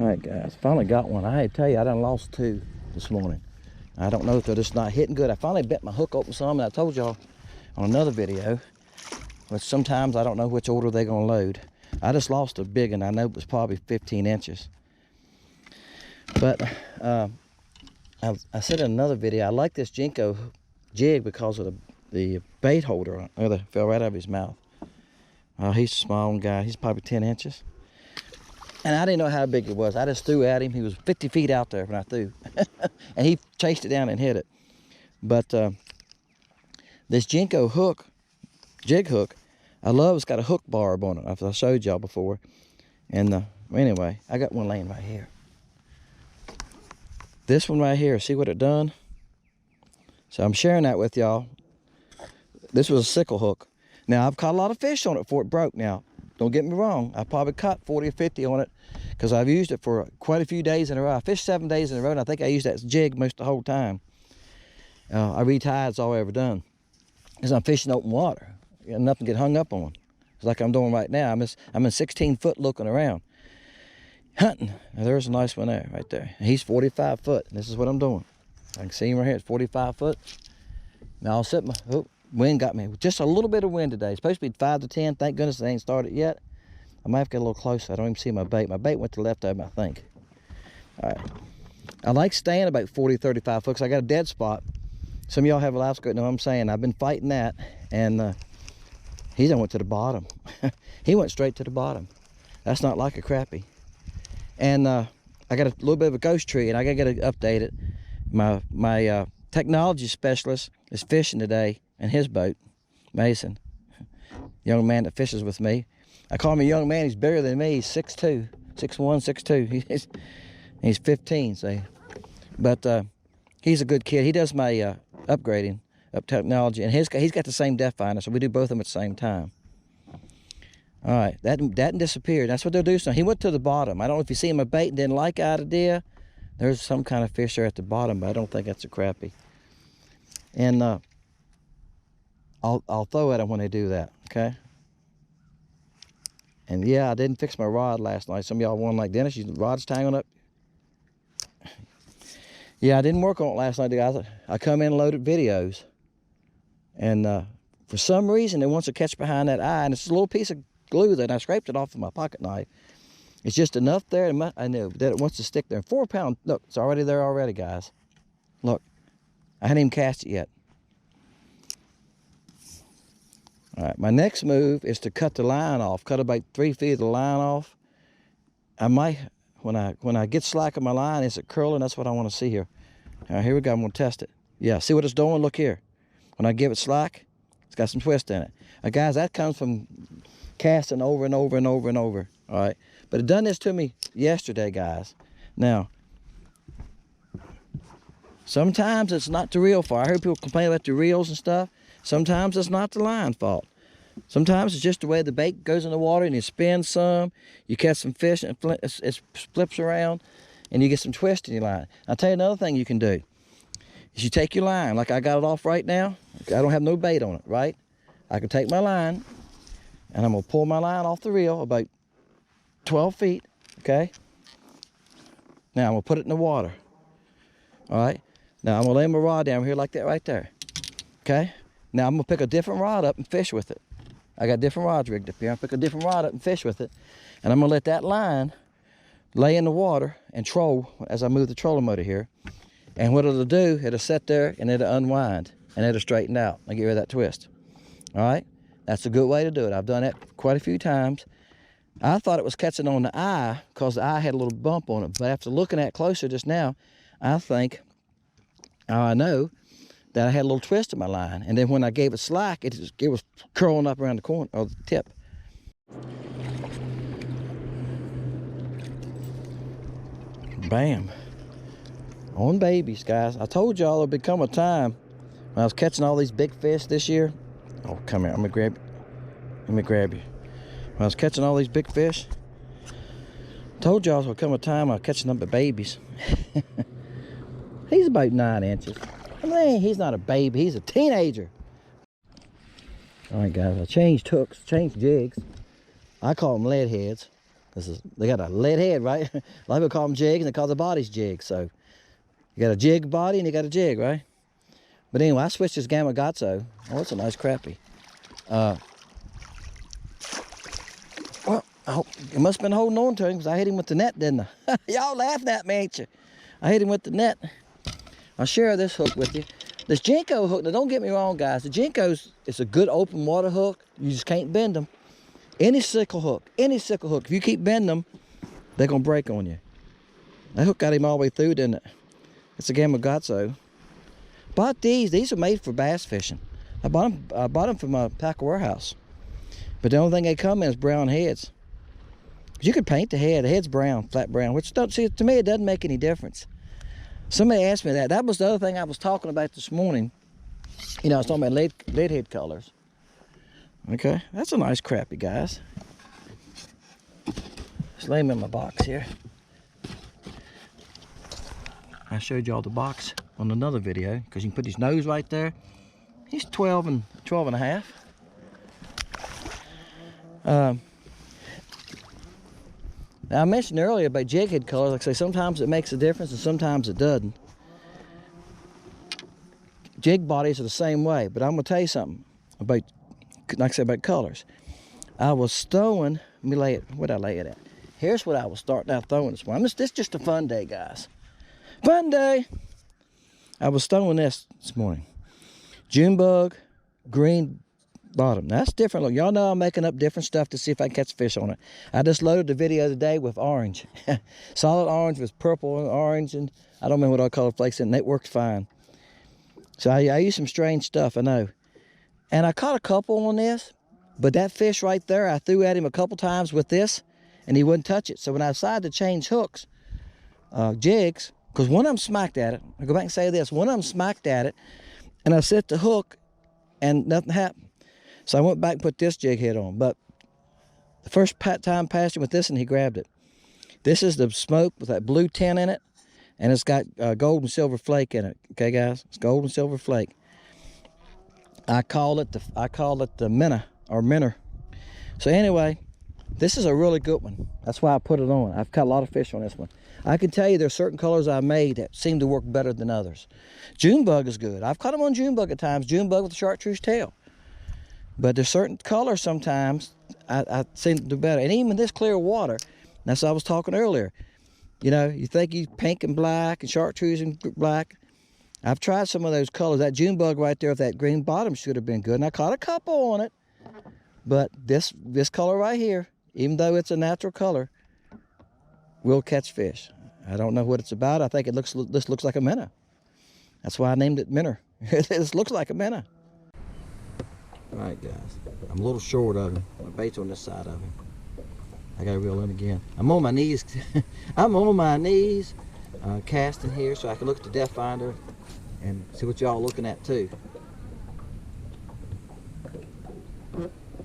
All right, guys, finally got one. I had to tell you, I done lost 2 this morning. I don't know if they're just not hitting good. I finally bent my hook open some, and I told y'all on another video, but sometimes I don't know which order they're gonna load. I just lost a big one. I know it was probably 15 inches. But I said in another video, I like this Jinko jig because of the bait holder. Oh, that fell right out of his mouth. He's a small guy. He's probably 10 inches. And I didn't know how big it was. I just threw at him. He was 50 feet out there when I threw. And he chased it down and hit it. But this Jinko hook, jig hook, I love it's got a hook barb on it. I showed y'all before. And anyway, I got one laying right here. This one right here, see what it done? So I'm sharing that with y'all. This was a sickle hook. Now, I've caught a lot of fish on it before it broke. Now, don't get me wrong, I probably caught 40 or 50 on it because I've used it for quite a few days in a row. I fished 7 days in a row, and I think I used that jig most of the whole time. I retied, it's all I ever done. Because I'm fishing open water. You got nothing to get hung up on. It's like I'm doing right now. I'm in 16 foot looking around. Hunting. Now, there's a nice one there, right there. And he's 45 foot. This is what I'm doing. I can see him right here. It's 45 foot. Now I'll set my... Oh, wind got me. Just a little bit of wind today. It's supposed to be 5 to 10. Thank goodness it ain't started yet. I might have to get a little closer. I don't even see my bait. My bait went to the left of him, I think. All right. I like staying about 40, 35 foot because I got a dead spot. Some of y'all have a LiveScope, know what I'm saying. I've been fighting that, and he done went to the bottom. He went straight to the bottom. That's not like a crappie. And I got a little bit of a ghost tree, and I gotta get it updated. My technology specialist is fishing today in his boat, Mason, young man that fishes with me. I call him a young man. He's bigger than me. He's 6'2", 6'1", 6'2". He's 15, see. But he's a good kid. He does my upgrading of technology, and he's got the same depth finder, so we do both of them at the same time. All right, that disappeared. That's what they'll do. So he went to the bottom. I don't know if you see my bait and didn't like the idea. There's some kind of fish there at the bottom, but I don't think that's a crappie. And I'll throw at them when they do that, okay? And yeah, I didn't fix my rod last night. Some of y'all wondering, like, Dennis, your rod's tangled up? Yeah, I didn't work on it last night, guys. I come in and loaded videos. And for some reason, it wants to catch behind that eye. And it's a little piece of glue that I scraped it off with my pocket knife. It's just enough there, I know, that it wants to stick there. 4 pound, look, it's already there already, guys. Look, I hadn't even cast it yet. All right, my next move is to cut the line off, cut about 3 feet of the line off. I might, when I get slack on my line, is it curling? That's what I want to see here. All right, here we go, I'm gonna test it. Yeah, see what it's doing? Look here. When I give it slack, it's got some twist in it. Guys, that comes from casting over and over and over and over, all right? But it done this to me yesterday, guys. Now, sometimes it's not the reel fault. I heard people complain about the reels and stuff. Sometimes it's not the line fault. Sometimes it's just the way the bait goes in the water and you spin some, you catch some fish and it flips around and you get some twist in your line. I'll tell you another thing you can do. Is you take your line, like I got it off right now. I don't have no bait on it, right? I can take my line and I'm gonna pull my line off the reel about 12 feet, okay? Now I'm gonna put it in the water, all right? Now I'm gonna lay my rod down here like that right there, okay? Now I'm gonna pick a different rod up and fish with it. I got different rods rigged up here. I'll pick a different rod up and fish with it. And I'm gonna let that line lay in the water and troll as I move the trolling motor here. And what it'll do, it'll sit there and it'll unwind and it'll straighten out and get rid of that twist. All right, that's a good way to do it. I've done that quite a few times. I thought it was catching on the eye because the eye had a little bump on it. But after looking at it closer just now, I think, I know that I had a little twist in my line. And then when I gave it slack, it was curling up around the corner, or the tip. Bam. On babies, guys. I told y'all there'll become a time when I was catching all these big fish this year. Oh, come here. Let me grab you. When I was catching all these big fish, told y'all there'll come a time I was catching them at babies. He's about 9 inches. I mean, he's not a baby, he's a teenager. All right, guys, I changed hooks, changed jigs. I call them lead heads. They got a lead head, right? A lot of people call them jigs, and they call the bodies jigs. So you got a jig body and you got a jig, right? But anyway, I switched this Gamagotso. Oh, it's a nice crappie. Well, it must have been holding on to him because I hit him with the net, didn't I? Y'all laughing at me, ain't you? I hit him with the net. I'll share this hook with you. This Jinko hook, now don't get me wrong, guys. The Jinkos, it's a good open water hook. You just can't bend them. Any sickle hook, if you keep bending them, they're going to break on you. That hook got him all the way through, didn't it? It's a Gamagotso. Bought these. These are made for bass fishing. I bought them from a Packer Warehouse. But the only thing they come in is brown heads. You could paint the head. The head's brown, flat brown, which don't see, to me it doesn't make any difference. Somebody asked me that. That was the other thing I was talking about this morning. You know, I was talking about lead head colors. Okay, that's a nice crappie, guys. Just lay him in my box here. I showed y'all the box on another video because you can put his nose right there. He's 12 and a half. Now I mentioned earlier about jig head colors. Like I say, sometimes it makes a difference and sometimes it doesn't. Jig bodies are the same way, but I'm gonna tell you something about, like I said, about colors. I was throwing, let me lay it, where'd I lay it at? Here's what I was starting out throwing this morning. This is just a fun day, guys. Fun day. I was throwing this morning. June bug, green bottom. Now, that's different. Look, y'all know I'm making up different stuff to see if I can catch fish on it. I just loaded the video today with orange. Solid orange with purple and orange, and I don't remember what all color flakes in, and it worked fine. So I used some strange stuff, I know. And I caught a couple on this, but that fish right there, I threw at him a couple times with this, and he wouldn't touch it. So when I decided to change hooks, jigs, because one of them smacked at it. I'll go back and say this. One of them smacked at it, and I set the hook, and nothing happened. So I went back and put this jig head on. But the first time passing with this, and he grabbed it. This is the smoke with that blue tint in it, and it's got gold and silver flake in it. Okay, guys? It's gold and silver flake. I call it the minnow, or minnow. So anyway, this is a really good one. That's why I put it on. I've caught a lot of fish on this one. I can tell you there's certain colors I made that seem to work better than others. June bug is good. I've caught them on June bug at times. June bug with a chartreuse tail. But there's certain colors sometimes I seem to do better. And even this clear water, that's what I was talking earlier. You know, you think you pink and black and chartreuse and black. I've tried some of those colors. That June bug right there with that green bottom should have been good. And I caught a couple on it. But this color right here, even though it's a natural color, will catch fish. I don't know what it's about. I think this looks like a minnow. That's why I named it minnow. This looks like a minnow. All right, guys. I'm a little short of him. My bait's on this side of him. I gotta reel in again. I'm on my knees. I'm on my knees, casting here so I can look at the depth finder and see what y'all looking at too.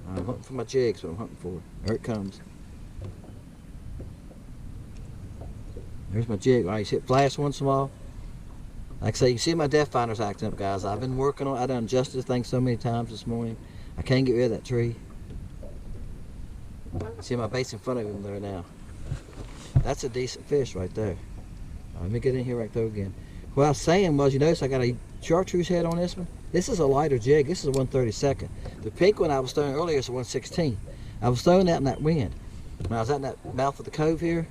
I'm hunting for my jigs, what I'm hunting for. There it comes. There's my jig. All right, hit flash once in a while. Like I say, you can see my depth finder's acting up, guys. I've been working on it. I done adjusted the thing so many times this morning. I can't get rid of that tree. See my bait's in front of him there now. That's a decent fish right there. Let me get in here right there again. What I was saying was, you notice I got a chartreuse head on this one. This is a lighter jig. This is a 132nd. The pink one I was throwing earlier is a 116. I was throwing that in that wind. When I was at that mouth of the cove here,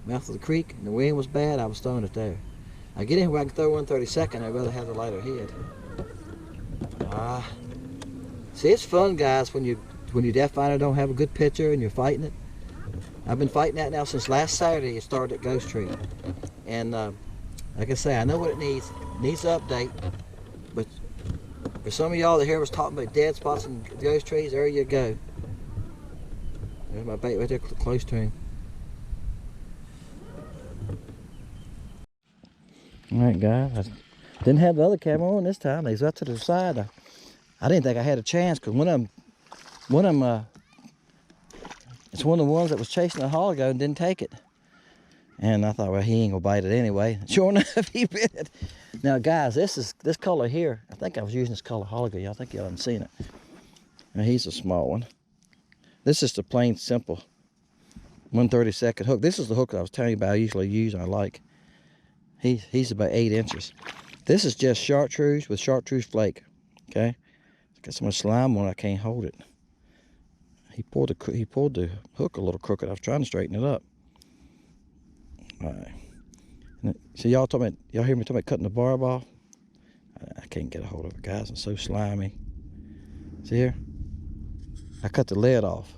mouth of the creek, and the wind was bad, I was throwing it there. I get in where I can throw 132nd, I'd rather have the lighter head. See, it's fun, guys, when your depth finder don't have a good picture and you're fighting it. I've been fighting that now since last Saturday. It started at Ghost Tree. And like I say, I know what it needs. It needs to update. But for some of y'all that hear us talking about dead spots in Ghost Trees, there you go. There's my bait right there close to him. Alright, guys, I didn't have the other camera on this time. They was up to the side. I didn't think I had a chance because one of them, it's one of the ones that was chasing a while ago and didn't take it. And I thought, well, he ain't gonna bite it anyway. Sure enough, he bit it. Now, guys, this color here, I think I was using this color a while ago. I think y'all haven't seen it. Now, he's a small one. This is the plain, simple 1/32 hook. This is the hook that I was telling you about I usually use and I like. He's about 8 inches. This is just chartreuse with chartreuse flake. Okay, it's got so much slime on it I can't hold it. He pulled the hook a little crooked. I was trying to straighten it up. All right. So y'all hear me talking about cutting the barb off? I can't get a hold of it, guys. It's so slimy. See here? I cut the lead off.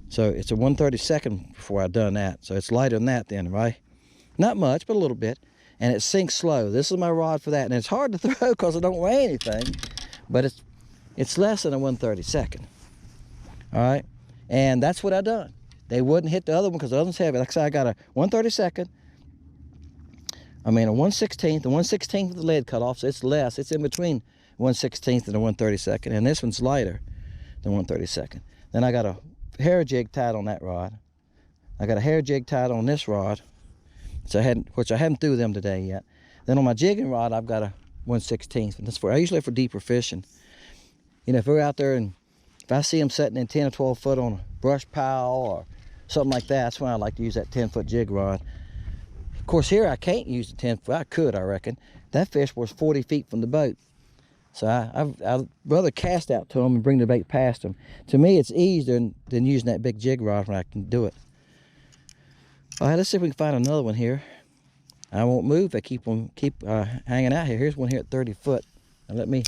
So it's a 1/32 before I done that. So it's lighter than that then, right? Not much, but a little bit. And it sinks slow. This is my rod for that. And it's hard to throw because it don't weigh anything. But it's less than a 1/32. All right? And that's what I done. They wouldn't hit the other one because the other one's heavy. Like I said, I got a 1/32. I mean a 1/16. The 1/16 with the lead cut off, so it's less. It's in between 1/16 and a 1/32. And this one's lighter than 1/32. Then I got a hair jig tied on that rod. I got a hair jig tied on this rod. So which I hadn't threw them today yet. Then on my jigging rod, I've got a 1/16. And that's I usually for deeper fishing. You know, if we're out there and if I see them setting in 10 or 12 foot on a brush pile or something like that, that's when I like to use that 10-foot jig rod. Of course, here I can't use the 10-foot. I could, I reckon. That fish was 40 feet from the boat. So I'd rather cast out to them and bring the bait past them. To me, it's easier than using that big jig rod when I can do it. All right, let's see if we can find another one here. I won't move. I keep hanging out here. Here's one here at 30 foot. Now let me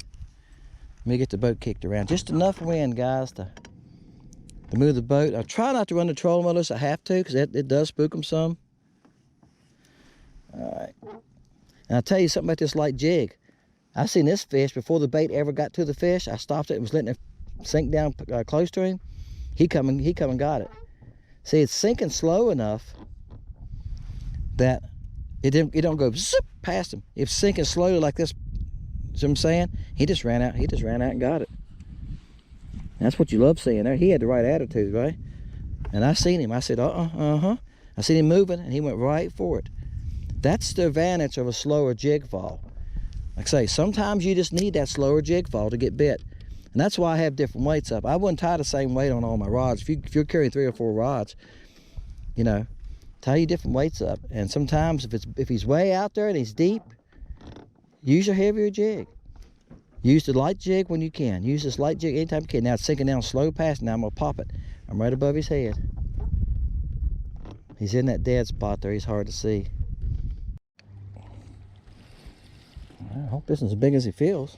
get the boat kicked around. Just enough wind, guys, to move the boat. I try not to run the trolling motors. I have to because it does spook them some. All right. And I'll tell you something about this light jig. I seen this fish before the bait ever got to the fish. I stopped it and was letting it sink down close to him. He come and got it. See, it's sinking slow enough that it don't go zip past him. It's sinking slowly like this. See what I'm saying? He just ran out and got it. That's what you love seeing there. He had the right attitude, right? And I seen him. I said, I seen him moving and he went right for it. That's the advantage of a slower jig fall. Like I say, sometimes you just need that slower jig fall to get bit. And that's why I have different weights up. I wouldn't tie the same weight on all my rods. If you're carrying 3 or 4 rods, you know, tie your different weights up. And sometimes if he's way out there and he's deep, use your heavier jig. Use the light jig when you can. Use this light jig anytime you can. Now it's sinking down slow past. Now I'm gonna pop it. I'm right above his head. He's in that dead spot there. He's hard to see. I hope this is as big as he feels.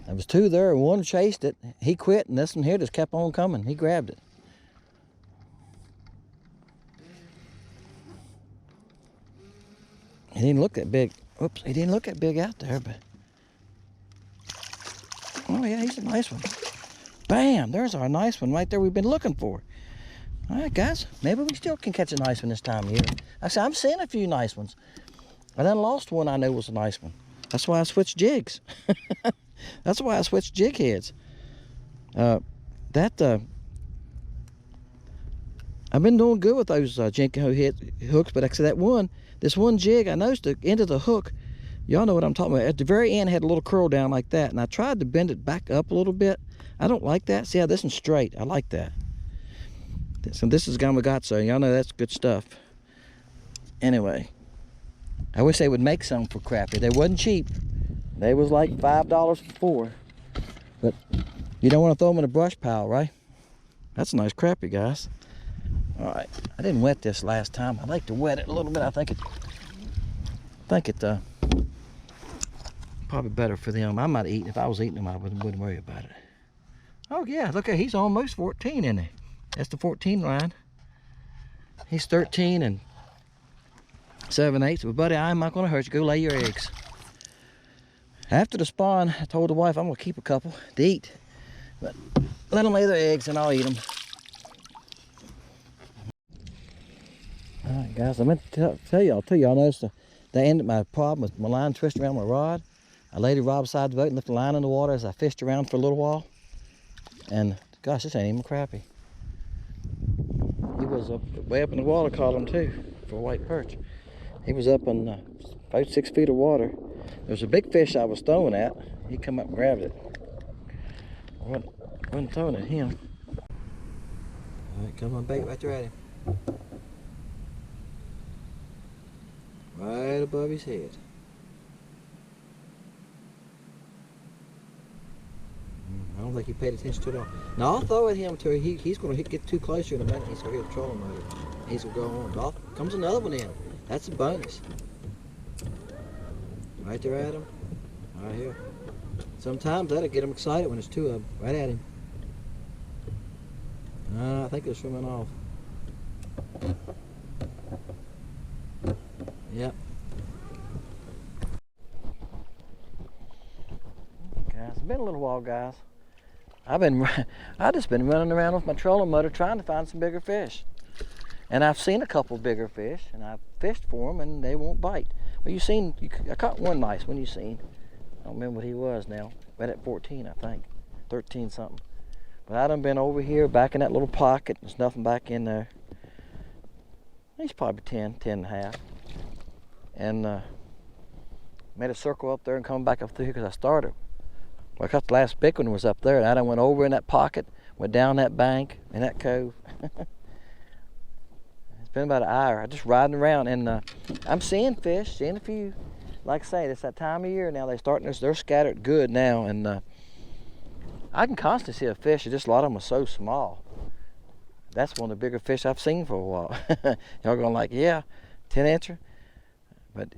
There was 2 there, and one chased it. He quit, and this one here just kept on coming. He grabbed it. He didn't look that big. Oops, he didn't look that big out there, but oh yeah, he's a nice one. Bam, there's our nice one right there we've been looking for. All right, guys, maybe we still can catch a nice one this time of year. I said, I'm seeing a few nice ones. I done lost one I knew was a nice one. That's why I switched jigs. That's why I switched jig heads. I've been doing good with those Jenko hooks, but like I said, this one jig, I noticed the end of the hook, y'all know what I'm talking about. At the very end, had a little curl down like that, and I tried to bend it back up a little bit. I don't like that. See how this one's straight? I like that. So this is Gamakatsu. Y'all know that's good stuff. Anyway, I wish they would make some for crappie. They wasn't cheap. They was like $5 for 4. But you don't want to throw them in a brush pile, right? That's a nice crappie, guys. All right, I didn't wet this last time. I like to wet it a little bit. I think it probably better for them. I might eat. If I was eating them, I wouldn't worry about it. Oh yeah, look at, he's almost 14, isn't he? That's the 14 line. He's 13 and 7/8. But buddy, I'm not gonna hurt you. Go lay your eggs. After the spawn, I told the wife I'm gonna keep a couple to eat, but let them lay their eggs and I'll eat them. All right, guys, I meant to tell y'all too. Y'all noticed that ended my problem with my line twisting around my rod. I laid the rod beside the boat and left the line in the water as I fished around for a little while. And gosh, this ain't even crappie. He was way up in the water column too for a white perch. He was up in about 6 feet of water. There was a big fish I was throwing at. He come up and grabbed it. I wasn't throwing at him. All right, come on, bait right there at him. Right above his head. I don't think he paid attention to it all. Now I'll throw at him till he's going to get too closer in a minute. He's going to hear the trolling motor. He's going to go on. Off comes another one in. That's a bonus. Right there at him. Right here. Sometimes that'll get him excited when there's two of them. Right at him. I think they're swimming off. Yep. Guys, it's been a little while, guys. I've just been running around with my trolling motor trying to find some bigger fish. And I've seen a couple bigger fish, and I've fished for them, and they won't bite. Well, I caught one nice one you seen. I don't remember what he was now. Right at 14, I think. 13 something. But I done been over here, back in that little pocket. There's nothing back in there. He's probably 10 and a half. And made a circle up there and come back up through here because I started. Well, I caught the last big one was up there, and I done went over in that pocket, went down that bank, in that cove. It's been about an hour. I'm just riding around, and I'm seeing fish, seeing a few. Like I say, it's that time of year now. They're scattered good now, and I can constantly see a fish. Just a lot of them are so small. That's one of the bigger fish I've seen for a while. Y'all going like, yeah, 10-incher. But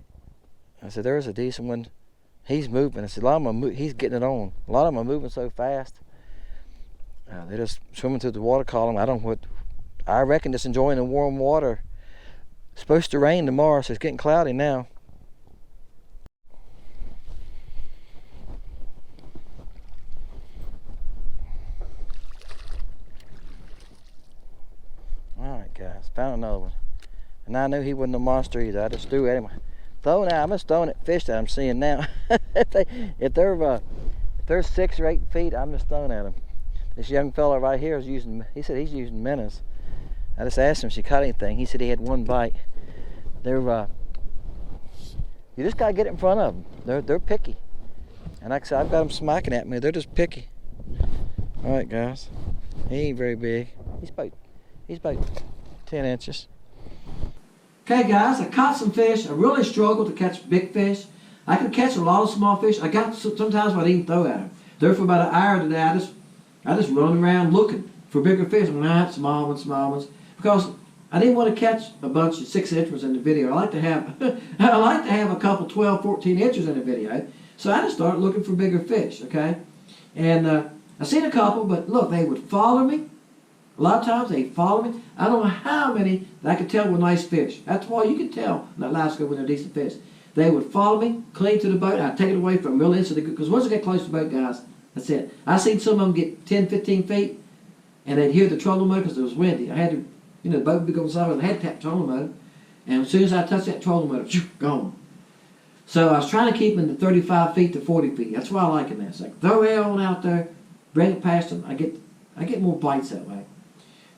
I said, there's a decent one. He's moving. I said, a lot of them he's getting it on. A lot of them are moving so fast. They're just swimming through the water column. I reckon just enjoying the warm water. It's supposed to rain tomorrow, so it's getting cloudy now. Alright guys, found another one. And I knew he wasn't a monster either. I just threw at him. I'm just throwing at fish that I'm seeing now. if they're 6 or 8 feet, I'm just throwing at them. This young fella right here he said he's using minnows. I just asked him if he caught anything. He said he had one bite. You just gotta get in front of them. They're picky. And like I said, I've got them smacking at me. They're just picky. All right, guys. He ain't very big. He's about 10 inches. Okay, guys, I caught some fish. I really struggled to catch big fish. I could catch a lot of small fish. I got sometimes I didn't even throw at them. There for about an hour today, I just run around looking for bigger fish. Small ones. Because I didn't want to catch a bunch of 6-inchers in the video. I like to have a couple 12, 14 inches in the video. So I just started looking for bigger fish, okay? And I seen a couple, but look, they would follow me. A lot of times they follow me. I don't know how many that I could tell were nice fish. That's why you can tell in that LiveScope when they're decent fish. They would follow me, clean to the boat. I'd take it away from real instantly, because once I get close to the boat, guys, that's it. I seen some of them get 10, 15 feet, and they'd hear the trolling motor because it was windy. I had to, the boat would be going sideways. I had to tap the trolling motor, and as soon as I touched that trolling motor, gone. So I was trying to keep them to 35 feet to 40 feet. That's why I like it now. It's like throw it on out there, bring it past them. I get more bites that way.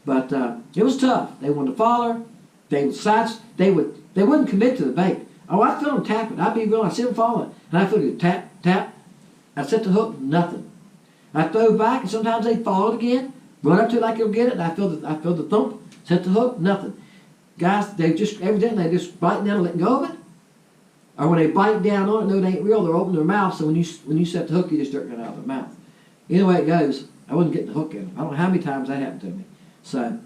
But it was tough. They wanted to follow. They wouldn't commit to the bait. Oh, I feel them tapping. I'd be real. I see them falling, and I feel it tap, tap. I set the hook, nothing. I throw back, and sometimes they follow it again. Run up to it like they'll get it, and I feel the thump. Set the hook, nothing. Guys, they just evidently they just biting down and letting go of it. Or when they bite down on it, no, they ain't real. They're opening their mouth. So when you set the hook, you just start getting out of their mouth. Either way it goes, I wasn't getting the hook in them. I don't know how many times that happened to me. So,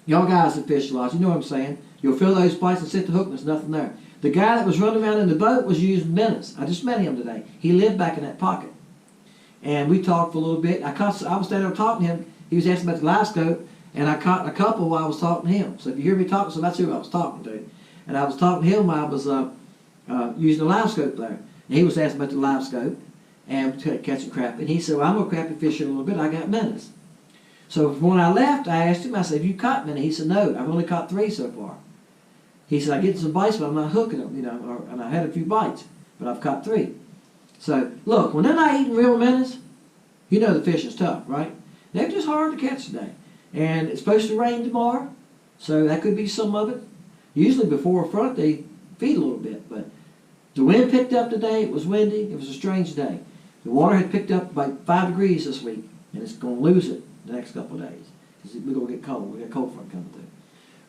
y'all guys that fish lots, you know what I'm saying. You'll feel those bites and set the hook, and there's nothing there. The guy that was running around in the boat was using minnows. I just met him today. He lived back in that pocket. And we talked for a little bit. I was standing there talking to him. He was asking about the LiveScope, and I caught a couple while I was talking to him. So if you hear me talking, so that's who I was talking to. And I was talking to him while I was using the LiveScope there. And he was asking about the LiveScope and catching crappie. And he said, well, I'm going to crappie fish in a little bit. I got minnows. So when I left, I asked him, I said, have you caught many? He said, no, I've only caught 3 so far. He said, I get some bites, but I'm not hooking them, and I had a few bites, but I've caught 3. So, look, when they're not eating real minnows, you know the fish is tough, right? They're just hard to catch today. And it's supposed to rain tomorrow, so that could be some of it. Usually before a front, they feed a little bit, but the wind picked up today. It was windy. It was a strange day. The water had picked up by 5 degrees this week, and it's going to lose it the next couple of days because we're going to get cold. We got a cold front coming through.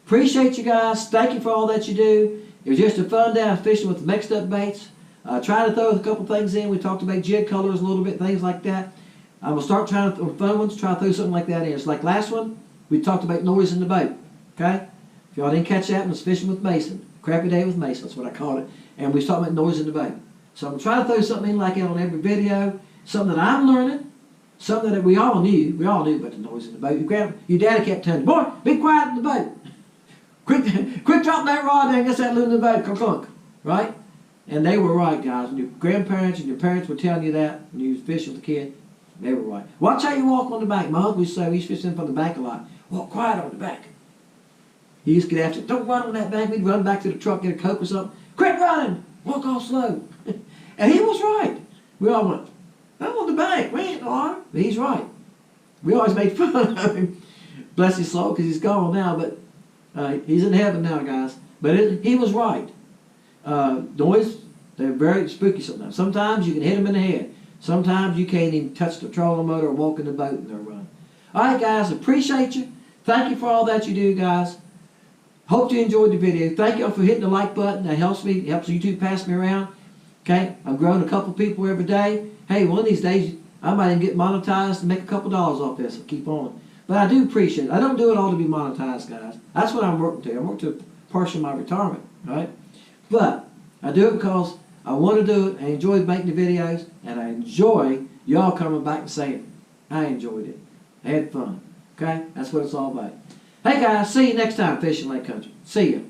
Appreciate you guys. Thank you for all that you do. It was just a fun day fishing with the mixed up baits. Trying to throw a couple things in. We talked about jig colors a little bit, things like that. I'm going to start trying to throw fun ones, try to throw something like that in. It's like last one, we talked about noise in the boat. Okay? If y'all didn't catch that, I was fishing with Mason. Crappy day with Mason, that's what I called it. And we was talking about noise in the boat. So I'm going to try to throw something in like that on every video. Something that I'm learning. Something that we all knew. We all knew about the noise in the boat. Your daddy kept telling you, boy, be quiet in the boat. Quit dropping that rod there and get that loon in the boat. Clunk. Right? And they were right, guys. When your grandparents and your parents were telling you that when you was fishing with a kid, they were right. Watch how you walk on the bank. My uncle used to say, we used to fish in from the bank a lot. Walk quiet on the bank. He used to get after it. Don't run on that bank. We'd run back to the truck, get a Coke or something. Quit running. Walk off slow. And he was right. We all went, I'm on the bank. We ain't no harm. But he's right. We always made fun of him. Bless his soul, because he's gone now. But he's in heaven now, guys. But he was right. Noise, they're very spooky sometimes. Sometimes you can hit them in the head. Sometimes you can't even touch the trolling motor or walk in the boat and they'll run. Alright guys, appreciate you. Thank you for all that you do, guys. Hope you enjoyed the video. Thank you all for hitting the like button. That helps me. It helps YouTube pass me around. Okay, I'm growing a couple people every day. Hey, one of these days I might even get monetized and make a couple dollars off this and keep on. But I do appreciate it. I don't do it all to be monetized, guys. That's what I'm working to. I'm working to partial my retirement, right? But I do it because I want to do it. I enjoy making the videos, and I enjoy y'all coming back and saying, I enjoyed it. I had fun. Okay? That's what it's all about. Hey guys, see you next time, Fishing Lake Country. See ya.